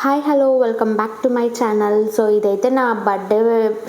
Hi hello welcome back to my channel. So ఇదైతే నా birthday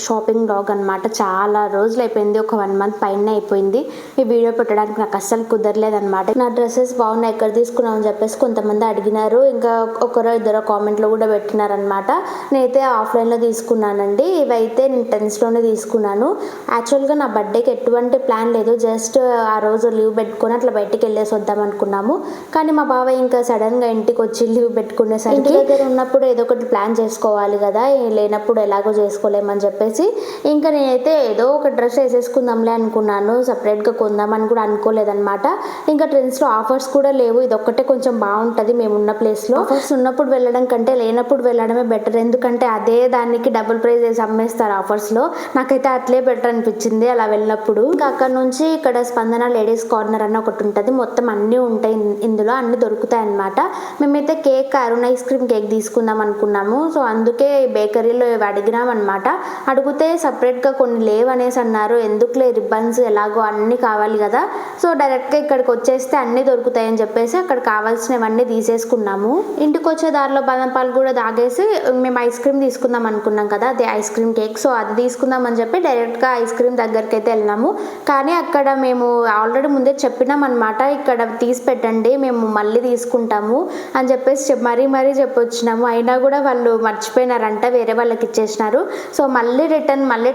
shopping blog అనమాట. చాలా రోజులు అయిపోయింది, ఒక 1 మంత్ పైన అయిపోయింది ఈ వీడియో పెట్టడానికి. నాకు అస్సలు కుదరలేదనమాట. నా డ్రెస్సెస్ బాగున్నాయి, ఎక్కడ తీసుకున్నామని చెప్పేసి కొంతమంది అడిగినారు. ఇంకా ఒకరో ఇద్దరు కామెంట్లో కూడా పెట్టినారనమాట. నేనైతే ఆఫ్లైన్లో తీసుకున్నానండి. ఇవైతే నేను టెన్స్లోనే తీసుకున్నాను. యాక్చువల్గా నా బర్త్డేకి ఎటువంటి ప్లాన్ లేదు, జస్ట్ ఆ రోజు లీవ్ పెట్టుకొని అట్లా బయటికి వెళ్ళేసి వద్దాం అనుకున్నాము. కానీ మా బావ ఇంకా సడన్గా ఇంటికి వచ్చి లీవ్ పెట్టుకునేసరికి దగ్గర ఉన్నప్పుడు ఏదో ఒకటి ప్లాన్ చేసుకోవాలి కదా, లేనప్పుడు ఎలాగో చేసుకోలేమని చెప్పేసి ఇంకా నేనైతే ఏదో ఒక డ్రెస్ వేసేసుకుందాంలే అనుకున్నాను. సపరేట్గా కొందామని కూడా అనుకోలేదన్నమాట. ఇంకా ట్రెండ్స్లో ఆఫర్స్ కూడా లేవు. ఇది ఒక్కటే కొంచెం బాగుంటుంది మేమున్న ప్లేస్లో. ఆఫర్స్ ఉన్నప్పుడు వెళ్ళడం కంటే లేనప్పుడు వెళ్ళడమే బెటర్, ఎందుకంటే అదే దానికి డబుల్ ప్రైస్ వేసి అమ్మేస్తారు ఆఫర్స్లో. నాకైతే అట్లే బెటర్ అనిపించింది అలా వెళ్ళినప్పుడు. ఇంకా అక్కడ నుంచి ఇక్కడ స్పందన లేడీస్ కార్నర్ అన్న ఒకటి ఉంటుంది, మొత్తం అన్నీ ఉంటాయి ఇందులో, అన్నీ దొరుకుతాయి అన్నమాట. మేమైతే cake Arun ice cream cake తీసుకుందాం అనుకున్నాము. సో అందుకే బేకరీలో అడిగినాం అనమాట. అడిగితే సపరేట్గా కొన్ని లేవనేసి అన్నారు. ఎందుకులే రిబ్బన్స్ ఎలాగో అన్నీ కావాలి కదా, సో డైరెక్ట్గా ఇక్కడికి వచ్చేస్తే అన్నీ దొరుకుతాయని చెప్పేసి అక్కడ కావాల్సినవన్నీ తీసేసుకున్నాము. ఇంటికి వచ్చే దారిలో బాదం పాలు కూడా తాగేసి మేము ఐస్ క్రీమ్ తీసుకుందాం అనుకున్నాం కదా, అదే ఐస్ క్రీమ్ కేక్. సో అది తీసుకుందాం అని చెప్పి డైరెక్ట్గా ఐస్ క్రీమ్ దగ్గరికి అయితే వెళ్ళినాము. కానీ అక్కడ మేము ఆల్రెడీ ముందే చెప్పినాం అనమాట, ఇక్కడ తీసి పెట్టండి మేము మళ్ళీ తీసుకుంటాము అని చెప్పేసి మరీ చెప్పొచ్చినాము. అయినా కూడా వాళ్ళు మర్చిపోయినారంట, వేరే వాళ్ళకి ఇచ్చేసినారు. సో మళ్ళీ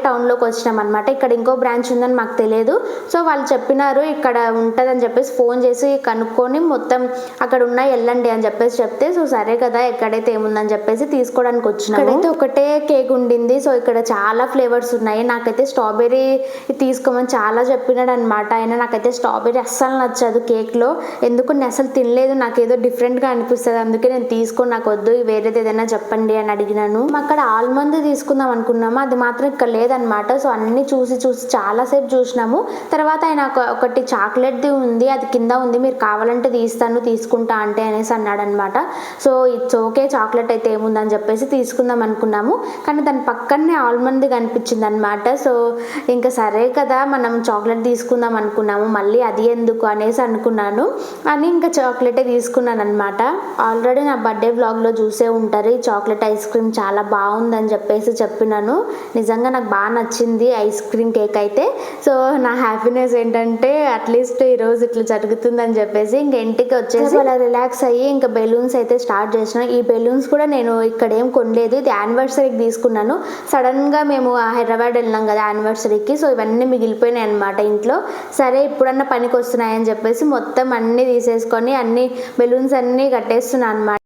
టౌన్లోకి వచ్చినాం అనమాట. ఇక్కడ ఇంకో బ్రాంచ్ ఉందని మాకు తెలియదు. సో వాళ్ళు చెప్పినారు ఇక్కడ ఉంటుందని చెప్పేసి ఫోన్ చేసి కనుక్కొని మొత్తం అక్కడ ఉన్నాయి వెళ్ళండి అని చెప్పేసి చెప్తే, సో సరే కదా ఎక్కడైతే ఏముందని చెప్పేసి తీసుకోవడానికి వచ్చినాము. ఇక్కడైతే ఒకటే కేక్ ఉండింది. సో ఇక్కడ చాలా ఫ్లేవర్స్ ఉన్నాయి. నాకైతే స్ట్రాబెర్రీ తీసుకోమని చాలా చెప్పినాడు అనమాట ఆయన. నాకైతే స్ట్రాబెర్రీ అస్సలు నచ్చదు కేక్లో, ఎందుకు నేను అసలు తినలేదు, నాకు ఏదో డిఫరెంట్గా అనిపిస్తుంది, అందుకే నేను తీసుకొని నాకు వద్దు వేరేది ఏదైనా చెప్పండి అని అడిగినాను. అక్కడ ఆల్మండ్ తీసుకుందాం అనుకున్నాము, అది మాత్రం ఇక్కడ లేదనమాట. సో అన్ని చూసి చాలాసేపు చూసినాము. తర్వాత ఆయన ఒకటి చాక్లెట్ది ఉంది, అది కింద ఉంది, మీరు కావాలంటే తీసుకుంటా అంటే అనేసి అన్నాడు అనమాట. సో ఇట్స్ ఓకే, చాక్లెట్ అయితే ఏముందని చెప్పేసి తీసుకుందాం అనుకున్నాము. కానీ దాని పక్కనే ఆల్మండ్ది కనిపించింది అనమాట. సో ఇంకా సరే కదా మనం చాక్లెట్ తీసుకుందాం అనుకున్నాము, మళ్ళీ అది ఎందుకు అనేసి అనుకున్నాను అని ఇంకా చాక్లెటే తీసుకున్నాను అనమాట. ఆల్రెడీ నా బర్త్డే వ్లాగ్లో చూసే ఉంటారు, ఈ చాక్లెట్ ఐస్ క్రీమ్ చాలా బాగుందని చెప్పేసి చెప్పినాను. నిజంగా నాకు బాగా నచ్చింది ఐస్ క్రీమ్ కేక్ అయితే. సో నా హ్యాపీనెస్ ఏంటంటే అట్లీస్ట్ ఈరోజు ఇట్లా జరుగుతుందని చెప్పేసి ఇంకా ఇంటికి వచ్చేసి అలా రిలాక్స్ అయ్యి ఇంకా బెలూన్స్ అయితే స్టార్ట్ చేసిన. ఈ బెలూన్స్ కూడా నేను ఇక్కడ ఏం కొనలేదు, ఇది యానివర్సరీకి తీసుకున్నాను. సడన్గా మేము హైదరాబాద్ వెళ్ళినాం కదా యానివర్సరీకి, సో ఇవన్నీ మిగిలిపోయినాయి అనమాట ఇంట్లో. సరే ఇప్పుడన్నా పనికి వస్తున్నాయని చెప్పేసి మొత్తం అన్నీ తీసేసుకొని అన్ని బెలూన్స్ అన్నీ కట్టేస్తున్నాను అనమాట.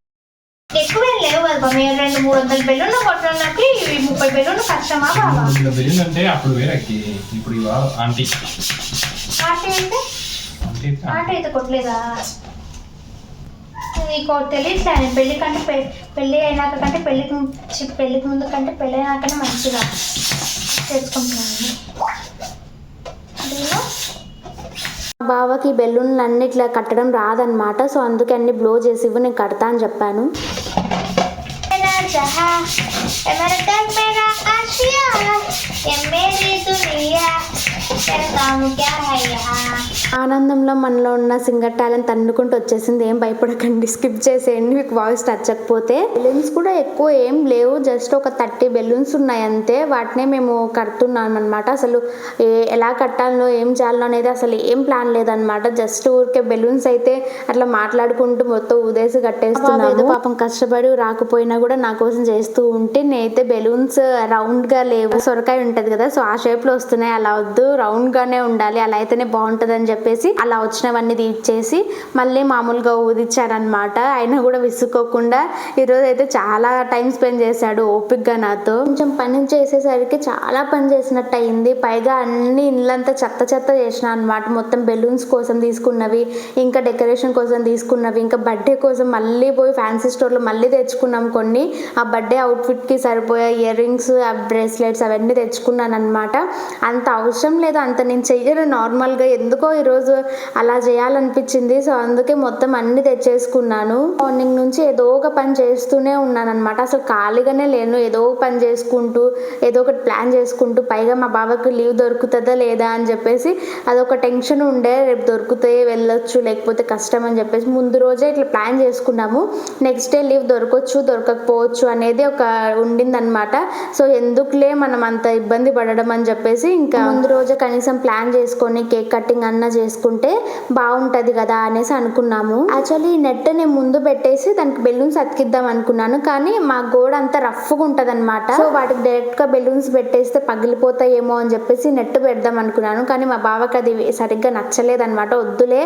ఎక్కువ లేవు కదా బాబా, 200-300 బెలూన్లు కొట్టడానికి 30 బెలూన్లు కష్టమా బాబా? బెలూన్ అంటే అప్పుడు వేరే, ఇప్పుడు ఆంటీ ఆంటీ అయితే కొట్టలేదా? నీకు తెలియట్లే, పెళ్లి కంటే పెళ్ళి అయినాక కంటే పెళ్ళికి ముందు కంటే పెళ్ళి అయినాకనే మంచిగా తెచ్చుకుంటున్నాను. బావకి బెలూన్లు అన్ని ఇట్లా కట్టడం రాదనమాట. సో అందుకే అన్ని బ్లో చేసి ఇవ్వు, నేను కడతా అని చెప్పాను. ఆనందంలో మనలో ఉన్న సింగర్ టాలెంట్ తన్నుకుంటూ వచ్చేసింది. ఏం భయపడకండి, స్కిప్ చేసేయండి మీకు వాయిస్ నచ్చకపోతే. బెలూన్స్ కూడా ఎక్కువ ఏం లేవు, జస్ట్ ఒక 30 బెలూన్స్ ఉన్నాయి అంతే. వాటినే మేము కడుతున్నాం అనమాట. అసలు ఎలా కట్టాలో ఏం చేయాలో అనేది అసలు ఏం ప్లాన్ లేదనమాట. జస్ట్ ఊరికే బెలూన్స్ అయితే అట్లా మాట్లాడుకుంటూ మొత్తం ఊదేసి కట్టేస్తున్నాము. పాపం కష్టపడి రాకపోయినా కూడా నా కోసం చేస్తూ ఉంటే, నేనైతే బెలూన్స్ రౌండ్గా లేవు, సొరకాయ ఉంటుంది కదా, సో ఆ షేప్లో వస్తున్నాయి. అలా వద్దు, రౌండ్గానే ఉండాలి, అలా అయితేనే బాగుంటుంది అని చెప్పేసి అలా వచ్చినవన్నీ తీసేసి మళ్ళీ మామూలుగా ఊదిచ్చారనమాట. అయినా కూడా విసుక్కోకుండా ఈరోజు అయితే చాలా టైం స్పెండ్ చేశాడు ఓపిక్గా నాతో. కొంచెం పని చేసేసరికి చాలా పని చేసినట్టు అయింది. పైగా అన్ని ఇళ్ళంతా చెత్త చేసిన అనమాట. మొత్తం బెలూన్స్ కోసం తీసుకున్నవి, ఇంకా డెకరేషన్ కోసం తీసుకున్నవి, ఇంకా బర్త్డే కోసం మళ్ళీ పోయి ఫ్యాన్సీ స్టోర్లో మళ్ళీ తెచ్చుకున్నాం కొన్ని. ఆ బర్త్డే అవుట్ఫిట్కి సరిపోయే ఇయర్ రింగ్స్, ఆ బ్రేస్లెట్స్ అవన్నీ తెచ్చుకున్నాను అనమాట. అంత అవసరం లేదు, అంత నేను చెయ్యను నార్మల్గా, ఎందుకో ఈరోజు అలా చేయాలనిపించింది. సో అందుకే మొత్తం అన్ని తెచ్చేసుకున్నాను. మార్నింగ్ నుంచి ఏదో ఒక పని చేస్తూనే ఉన్నాను అనమాట. అసలు ఖాళీగానే లేను, ఏదో పని చేసుకుంటూ ఏదో ఒకటి ప్లాన్ చేసుకుంటూ, పైగా మా బావకు లీవ్ దొరుకుతుందా లేదా అని చెప్పేసి అదొక టెన్షన్ ఉండే, రేపు దొరికితే వెళ్ళొచ్చు లేకపోతే కష్టం అని చెప్పేసి ముందు రోజే ఇట్లా ప్లాన్ చేసుకున్నాము. నెక్స్ట్ డే లీవ్ దొరకవచ్చు దొరకకపోవచ్చు అనేది ఒక ఉండిందనమాట. సో ఎందుకులే మనం అంత ఇబ్బంది పడడం అని చెప్పేసి ఇంకా ముందు రోజే కనీసం ప్లాన్ చేసుకొని కేక్ కటింగ్ అన్న చేసుకుంటే బాగుంటుంది కదా అనేసి అనుకున్నాము. యాక్చువల్లీ ఈ నెట్ నేను ముందు పెట్టేసి దానికి బెలూన్స్ అతికిద్దాం అనుకున్నాను, కానీ మా గోడ అంతా రఫ్గా ఉంటుంది అనమాట. సో వాటికి డైరెక్ట్గా బెలూన్స్ పెట్టేస్తే పగిలిపోతాయేమో అని చెప్పేసి నెట్ పెడదాం అనుకున్నాను, కానీ మా బావకి అది సరిగ్గా నచ్చలేదన్నమాట. వద్దులే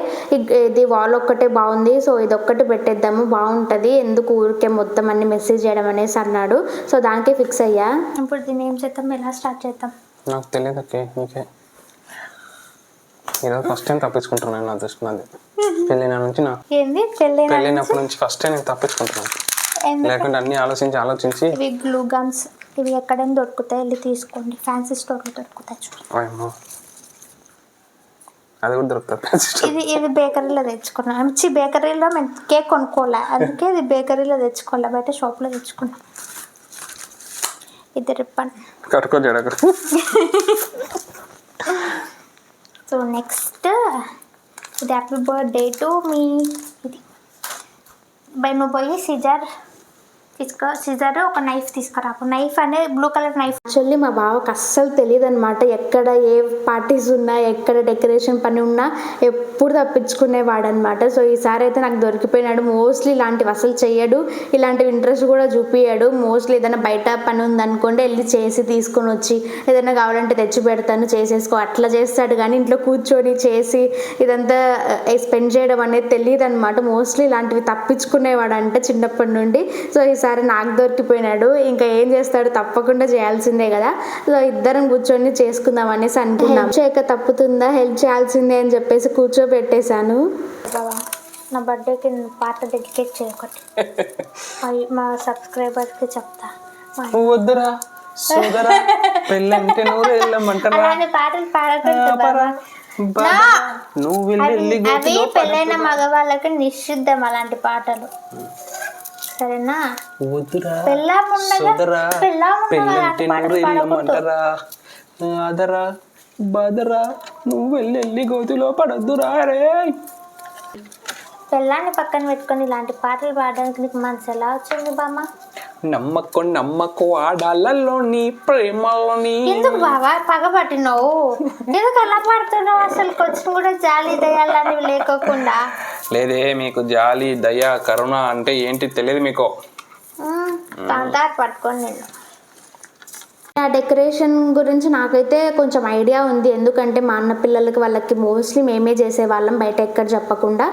ఇది వాల్ ఒక్కటే బాగుంది, సో ఇది ఒక్కటి పెట్టేద్దాము బాగుంటుంది, ఎందుకు ఊరికే మొత్తం అన్ని మెసేజ్ చేయడం అనేసి అన్నాడు. సో దానికే ఫిక్స్ అయ్యా. ఇప్పుడు దీన్ని ఏం చేద్దాం, ఎలా స్టార్ట్ చేద్దాం? నాకు తెలియదు అక్కే, నీకే. ఈరోజు ఫస్ట్ టైం తప్పించుకుంటున్నాను నా దృష్టి. నాది పెళ్ళిన నుంచి ఏంది పెళ్ళినప్పటి నుంచి ఫస్ట్ టైం నేను తప్పించుకుంటున్నాను. లేకుంటే అన్ని ఆలోచించి ఇవి గ్లూ గమ్స్, ఇవి ఎక్కడైనా దొరుకుతాయి, వెళ్ళి తీసుకోండి, ఫ్యాన్సీ స్టోర్లో దొరుకుతాయి చూడండి. అది కూడా దొరుకుతుంది. ఇది బేకరీలో తెచ్చుకున్నాం. బేకరీలో మేము కేక్ కొనుక్కోలే, అందుకే ఇది బేకరీలో తెచ్చుకోలే, బయట షాప్లో తెచ్చుకున్నాం. ఇది రిబ్బన్ కట్టుకో జడకు. సో నెక్స్ట్ ఇది హ్యాపీ బర్త్డే టు మీ. ఇది మేము పోయి సిజర్ ఒక నైఫ్ తీసుకురాపు. నైఫ్ అనేది బ్లూ కలర్ నైఫ్. యాక్చువల్లీ మా బావకు అస్సలు తెలియదు అనమాట, ఎక్కడ ఏ పార్టీస్ ఉన్నా ఎక్కడ డెకరేషన్ పని ఉన్నా ఎప్పుడు తప్పించుకునేవాడు అనమాట. సో ఈసారి అయితే నాకు దొరికిపోయినాడు. మోస్ట్లీ ఇలాంటివి అసలు చెయ్యడు, ఇలాంటివి ఇంట్రెస్ట్ కూడా చూపించాడు. మోస్ట్లీ ఏదైనా బయట పని ఉందనుకోండి వెళ్ళి చేసి తీసుకొని వచ్చి ఏదైనా కావాలంటే తెచ్చి పెడతాను చేసేసుకో అట్లా చేస్తాడు, కానీ ఇంట్లో కూర్చొని చేసి ఇదంతా స్పెండ్ చేయడం అనేది తెలియదు అనమాట. మోస్ట్లీ ఇలాంటివి తప్పించుకునేవాడు అంటే చిన్నప్పటి నుండి. సో ఈసారి నాకు దొరికిపోయినాడు, ఇంకా ఏం చేస్తాడు, తప్పకుండా చేయాల్సిందే కదా. సో ఇద్దరం కూర్చొని చేసుకుందాం అనేసి అనుకున్నాం. చేయక తప్పుతుందా, హెల్ప్ చేయాల్సిందే అని చెప్పేసి కూర్చోబెట్టేశాను. నా బర్త్డేకి పాట డెడికేట్ చేయకూడదు, మా సబ్స్క్రైబర్స్కి చెప్తా. వద్దురా సోదరా పెళ్ళంటే నూరెళ్ళమంటారా, పాటలు పాడకూడదు, అవి పెళ్ళైన మగవాళ్ళకి నిషిద్ధం అలాంటి పాటలు, సరేనా? పెళ్ళంటే నూరెళ్ళమంటారా, అదరా బదరా నువ్వు వెళ్ళి గోతిలో పడద్దురా. రే పెళ్ళాన్ని పక్కన పెట్టుకొని ఇలాంటి పాటలు పాడడానికి నీకు మనసు ఎలా వచ్చింది బామ్మ? నమ్మకు ఆడాలలో నీ ప్రేమలోని. ఎందుకు బాబా పగబట్టినావు, ఎందుకు అలా పాడుతున్నావు? అసలు కొంచెం కూడా జాలి దయాలనేవి లేకోకుండా. లేదే, మీకు జాలి దయ కరుణ అంటే ఏంటి తెలియదు మీకు. కాంతార్ పట్టుకొని నేను ఆ డెకరేషన్ గురించి నాకైతే కొంచెం ఐడియా ఉంది, ఎందుకంటే మా అన్న పిల్లలకి వాళ్ళకి మోస్ట్లీ మేమే చేసేవాళ్ళం, బయట ఎక్కడ చెప్పకుండా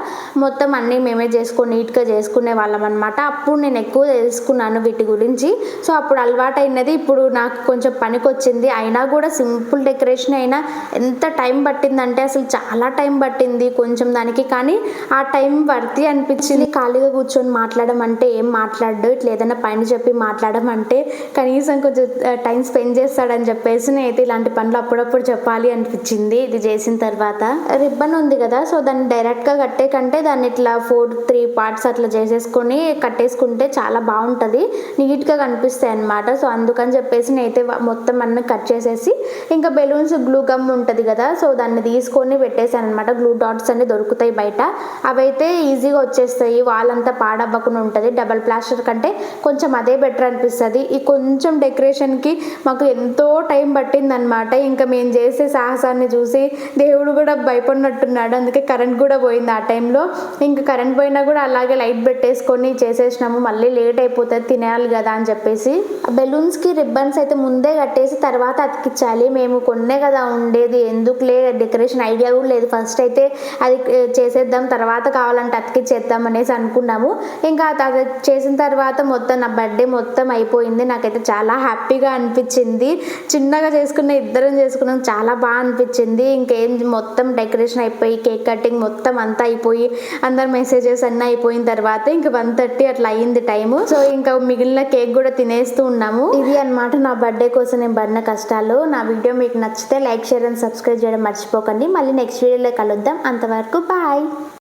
మొత్తం అన్నీ మేమే చేసుకొని నీట్గా చేసుకునే వాళ్ళం అనమాట. అప్పుడు నేను ఎక్కువ తెలుసుకున్నాను వీటి గురించి. సో అప్పుడు అలవాటు అయినది ఇప్పుడు నాకు కొంచెం పనికి వచ్చింది. అయినా కూడా సింపుల్ డెకరేషన్ అయినా ఎంత టైం పట్టిందంటే అసలు చాలా టైం పట్టింది కొంచెం దానికి, కానీ ఆ టైం వర్తి అనిపించింది. ఖాళీగా కూర్చొని మాట్లాడడం అంటే ఏం మాట్లాడు, ఇట్లా ఏదైనా పని చెప్పి మాట్లాడడం అంటే కనీసం కొంచెం టైం స్పెండ్ చేస్తాడని చెప్పేసి నేనైతే ఇలాంటి పనులు అప్పుడప్పుడు చెప్పాలి అనిపించింది. ఇది చేసిన తర్వాత రిబ్బన్ ఉంది కదా, సో దాన్ని డైరెక్ట్గా కట్టే కంటే దాన్ని ఇట్లా 3 పార్ట్స్ అట్లా చేసేసుకొని కట్టేసుకుంటే చాలా బాగుంటుంది, నీట్గా కనిపిస్తాయి అనమాట. సో అందుకని చెప్పేసి నేనైతే మొత్తం అన్నీ కట్ చేసేసి ఇంకా బెలూన్స్ గ్లూ గమ్ ఉంటుంది కదా, సో దాన్ని తీసుకొని పెట్టేసాను అనమాట. గ్లూ డాట్స్ అన్ని దొరుకుతాయి బయట, అవైతే ఈజీగా వచ్చేస్తాయి, వాళ్ళంతా పాడవ్వకుండా ఉంటుంది. డబల్ ప్లాస్టర్ కంటే కొంచెం అదే బెటర్ అనిపిస్తుంది. ఈ కొంచెం డెకరేషన్కి మాకు ఎంతో టైం పట్టిందనమాట. ఇంకా మేము చేసే సాహసాన్ని చూసి దేవుడు కూడా భయపడినట్టున్నాడు, అందుకే కరెంట్ కూడా పోయింది ఆ టైంలో. ఇంకా కరెంట్ పోయినా కూడా అలాగే లైట్ పెట్టేసుకొని చేసేసినాము, మళ్ళీ లేట్ అయిపోతుంది తినేయాలి కదా అని చెప్పేసి. బెలూన్స్కి రిబ్బన్స్ అయితే ముందే కట్టేసి తర్వాత అతికించాలి. మేము కొన్నే కదా ఉండేది, ఎందుకులే డెకరేషన్ ఐడియా కూడా లేదు. ఫస్ట్ అయితే అది చేసేద్దాం, తర్వాత కావాలంటే అతికిచ్చేద్దాం అనేసి అనుకున్నాము. ఇంకా అది చేసిన తర్వాత మొత్తం నా బర్త్డే మొత్తం అయిపోయింది. నాకైతే చాలా హ్యాపీగా అనిపించింది. అనిపించింది. చిన్నగా చేసుకున్న ఇద్దరం చేసుకున్నాం, చాలా బాగా అనిపించింది. ఇంకేం మొత్తం డెకరేషన్ అయిపోయి కేక్ కటింగ్ మొత్తం అంతా అయిపోయి అందరు మెసేజెస్ అన్నీ అయిపోయిన తర్వాత ఇంకా 1:30 అట్లా అయ్యింది టైము. సో ఇంకా మిగిలిన కేక్ కూడా తినేస్తూ ఉన్నాము. ఇది అన్నమాట నా బర్త్డే కోసం నేను పడిన కష్టాలు. నా వీడియో మీకు నచ్చితే లైక్, షేర్ అండ్ సబ్స్క్రైబ్ చేయడం మర్చిపోకండి. మళ్ళీ నెక్స్ట్ వీడియోలో కలుద్దాం. అంతవరకు బాయ్.